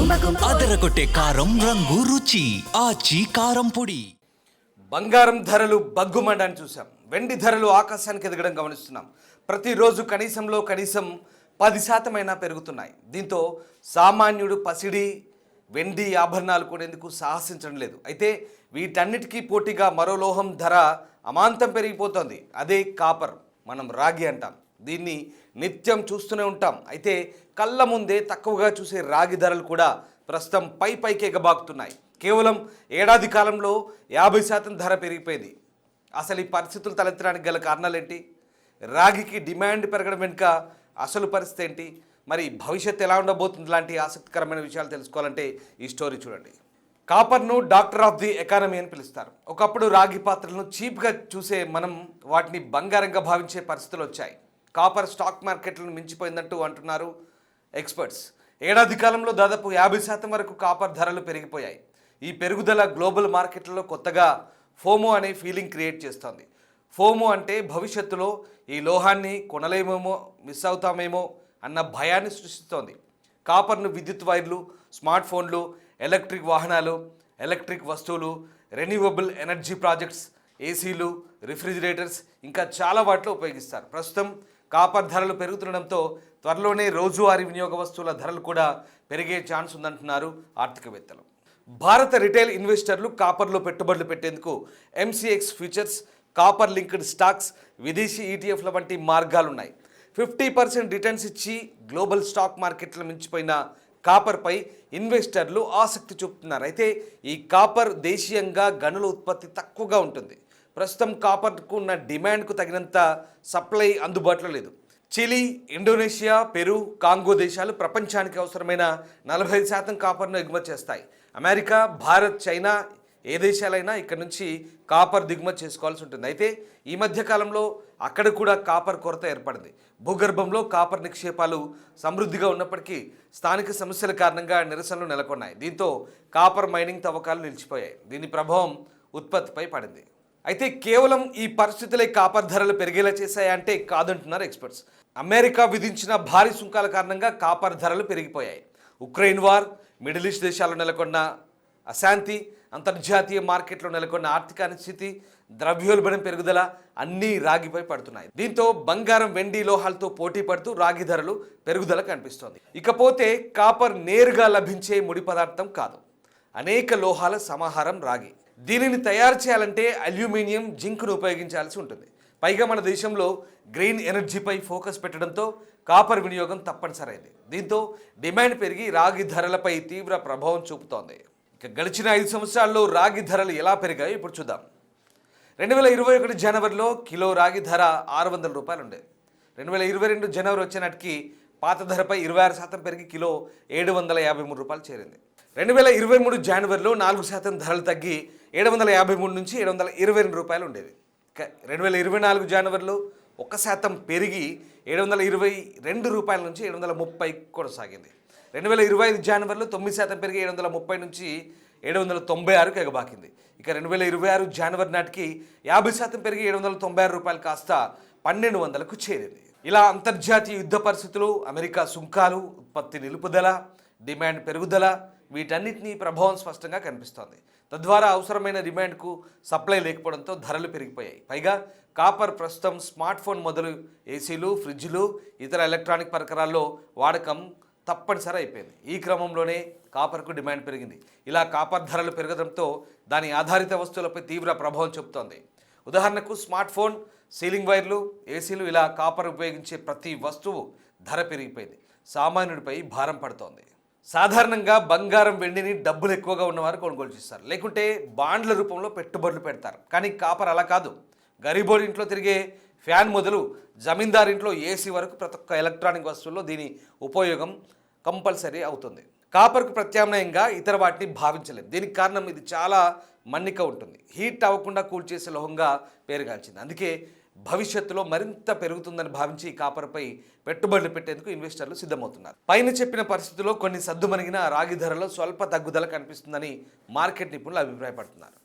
అదరగొట్టే కారం రంగు రుచి ఆచి కారం పొడి. బంగారం ధరలు బగ్గుమండని చూసాం. వెండి ధరలు ఆకాశానికి ఎదగడం గమనిస్తున్నాం. ప్రతిరోజు కనీసం 10% అయినా పెరుగుతున్నాయి. దీంతో సామాన్యుడు పసిడి వెండి ఆభరణాలు కొనేందుకు సాహసించడం లేదు. అయితే వీటన్నిటికీ పోటీగా మరో లోహం ధర అమాంతం పెరిగిపోతోంది. అదే కాపర్, మనం రాగి అంటాం. దీన్ని నిత్యం చూస్తూనే ఉంటాం. అయితే కళ్ళ ముందే తక్కువగా చూసే రాగి ధరలు కూడా ప్రస్తుతం పైకి ఎగబాకుతున్నాయి. కేవలం ఏడాది కాలంలో 50% ధర పెరిగిపోయింది. అసలు ఈ పరిస్థితులు తలెత్తడానికి గల కారణాలేంటి? రాగికి డిమాండ్ పెరగడం వెనుక అసలు పరిస్థితి ఏంటి? మరి భవిష్యత్తు ఎలా ఉండబోతుంది? లాంటి ఆసక్తికరమైన విషయాలు తెలుసుకోవాలంటే ఈ స్టోరీ చూడండి. కాపర్ను డాక్టర్ ఆఫ్ ది ఎకానమీ అని పిలుస్తారు. ఒకప్పుడు రాగి పాత్రలను చీప్గా చూసే మనం వాటిని బంగారంగా భావించే పరిస్థితులు వచ్చాయి. కాపర్ స్టాక్ మార్కెట్లను మించిపోయిందంటూ అంటున్నారు ఎక్స్పర్ట్స్. ఏడాది కాలంలో దాదాపు 50% వరకు కాపర్ ధరలు పెరిగిపోయాయి. ఈ పెరుగుదల గ్లోబల్ మార్కెట్లలో కొత్తగా ఫోమో అనే ఫీలింగ్ క్రియేట్ చేస్తోంది. ఫోమో అంటే భవిష్యత్తులో ఈ లోహాన్ని కొనలేమేమో, మిస్ అవుతామేమో అన్న భయాన్ని సృష్టిస్తోంది. కాపర్ను విద్యుత్ వైర్లు, స్మార్ట్ ఫోన్లు, ఎలక్ట్రిక్ వాహనాలు, ఎలక్ట్రిక్ వస్తువులు, రెన్యూవబుల్ ఎనర్జీ ప్రాజెక్ట్స్, ఏసీలు, రిఫ్రిజిరేటర్స్ ఇంకా చాలా వాటిలో ఉపయోగిస్తారు. ప్రస్తుతం కాపర్ ధరలు పెరుగుతుండడంతో త్వరలోనే రోజువారీ వినియోగ వస్తువుల ధరలు కూడా పెరిగే ఛాన్స్ ఉందంటున్నారు ఆర్థికవేత్తలు. భారత రిటైల్ ఇన్వెస్టర్లు కాపర్లో పెట్టుబడులు పెట్టేందుకు MCX futures, copper linked stocks, విదేశీ ఈటీఎఫ్ల వంటి మార్గాలున్నాయి. 50% రిటర్న్స్ ఇచ్చి గ్లోబల్ స్టాక్ మార్కెట్లను మించిపోయిన కాపర్పై ఇన్వెస్టర్లు ఆసక్తి చూపుతున్నారు. అయితే ఈ కాపర్ దేశీయంగా గనుల ఉత్పత్తి తక్కువగా ఉంటుంది. ప్రస్తుతం కాపర్కు ఉన్న డిమాండ్కు తగినంత సప్లై అందుబాటులో లేదు. చిలీ, ఇండోనేషియా, పెరు, కాంగో దేశాలు ప్రపంచానికి అవసరమైన 45% కాపర్ను ఎగుమతి చేస్తాయి. అమెరికా, భారత్, చైనా ఏ దేశాలైనా ఇక్కడ నుంచి కాపర్ దిగుమతి చేసుకోవాల్సి ఉంటుంది. అయితే ఈ మధ్య కాలంలో అక్కడ కూడా కాపర్ కొరత ఏర్పడింది. భూగర్భంలో కాపర్ నిక్షేపాలు సమృద్ధిగా ఉన్నప్పటికీ స్థానిక సమస్యల కారణంగా నిరసనలు నెలకొన్నాయి. దీంతో కాపర్ మైనింగ్ తవ్వకాలు నిలిచిపోయాయి. దీని ప్రభావం ఉత్పత్తిపై పడింది. అయితే కేవలం ఈ పరిస్థితులే కాపర్ ధరలు పెరిగేలా చేశాయంటే కాదంటున్నారు ఎక్స్పర్ట్స్. అమెరికా విధించిన భారీ సుంకాల కారణంగా కాపర్ ధరలు పెరిగిపోయాయి. ఉక్రెయిన్ వార్, మిడిల్ ఈస్ట్ దేశాల్లో నెలకొన్న అశాంతి, అంతర్జాతీయ మార్కెట్లో నెలకొన్న ఆర్థిక అనిశ్చితి, ద్రవ్యోల్బణం పెరుగుదల అన్నీ రాగిపై పడుతున్నాయి. దీంతో బంగారం, వెండి లోహాలతో పోటీ పడుతూ రాగి ధరలు పెరుగుదల కనిపిస్తోంది. ఇకపోతే కాపర్ నేరుగా లభించే ముడి పదార్థం కాదు, అనేక లోహాల సమాహారం రాగి. దీనిని తయారు చేయాలంటే అల్యూమినియం, జింక్ను ఉపయోగించాల్సి ఉంటుంది. పైగా మన దేశంలో గ్రీన్ ఎనర్జీపై ఫోకస్ పెట్టడంతో కాపర్ వినియోగం తప్పనిసరైంది. దీంతో డిమాండ్ పెరిగి రాగి ధరలపై తీవ్ర ప్రభావం చూపుతోంది. ఇక గడిచిన 5 సంవత్సరాల్లో రాగి ధరలు ఎలా పెరిగాయో ఇప్పుడు చూద్దాం. 2021 జనవరిలో కిలో రాగి ధర 600 రూపాయలు ఉండేది. 2022 జనవరి వచ్చే నాటికి పాత ధరపై 26% పెరిగి కిలో 753 రూపాయలు చేరింది. 2023 జనవరిలో 4% ధరలు తగ్గి 753 నుంచి 722 రూపాయలు ఉండేది. 2024 జనవరిలో 1% పెరిగి 722 రూపాయల నుంచి 730 కొనసాగింది. 2025 జనవరిలో 9% పెరిగి 730 నుంచి 796కు ఎగబాకింది. ఇక 2026 జనవరి నాటికి 50% పెరిగి 796 రూపాయలు కాస్త 1200కు చేరింది. ఇలా అంతర్జాతీయ యుద్ధ పరిస్థితులు, అమెరికా సుంకాలు, ఉత్పత్తి నిలుపుదల, డిమాండ్ పెరుగుదల వీటన్నిటినీ ప్రభావం స్పష్టంగా కనిపిస్తోంది. తద్వారా అవసరమైన డిమాండ్కు సప్లై లేకపోవడంతో ధరలు పెరిగిపోయాయి. పైగా కాపర్ ప్రస్తుతం స్మార్ట్ ఫోన్ మొదలు ఏసీలు, ఫ్రిడ్జ్లు, ఇతర ఎలక్ట్రానిక్ పరికరాల్లో వాడకం తప్పనిసరి అయిపోయింది. ఈ క్రమంలోనే కాపర్కు డిమాండ్ పెరిగింది. ఇలా కాపర్ ధరలు పెరగడంతో దాని ఆధారిత వస్తువులపై తీవ్ర ప్రభావం చూపుతోంది. ఉదాహరణకు స్మార్ట్ ఫోన్, సీలింగ్ వైర్లు, ఏసీలు ఇలా కాపర్ ఉపయోగించే ప్రతి వస్తువు ధర పెరిగిపోయింది. సామాన్యుడిపై భారం పడుతోంది. సాధారణంగా బంగారం, వెండిని డబ్బులు ఎక్కువగా ఉన్నవారు కొనుగోలు చేస్తారు, లేకుంటే బాండ్ల రూపంలో పెట్టుబడులు పెడతారు. కానీ కాపర్ అలా కాదు. గరీబోడి ఇంట్లో తిరిగే ఫ్యాన్ మొదలు జమీందార్ ఇంట్లో ఏసీ వరకు ప్రతి ఒక్క ఎలక్ట్రానిక్ వస్తువుల్లో దీని ఉపయోగం కంపల్సరీ అవుతుంది. కాపర్కు ప్రత్యామ్నాయంగా ఇతర వాటిని భావించలేదు. దీనికి కారణం ఇది చాలా మన్నిక ఉంటుంది, హీట్ అవ్వకుండా కూల్ చేసే లోహంగా పేరుగాంచింది. అందుకే భవిష్యత్తులో మరింత పెరుగుతుందని భావించి కాపర్పై పెట్టుబడులు పెట్టేందుకు ఇన్వెస్టర్లు సిద్ధమవుతున్నారు. పైన చెప్పిన పరిస్థితుల్లో కొన్ని సద్దుమణిగిన రాగి ధరలో స్వల్ప తగ్గుదల కనిపిస్తుందని మార్కెట్ నిపుణులు అభిప్రాయపడుతున్నారు.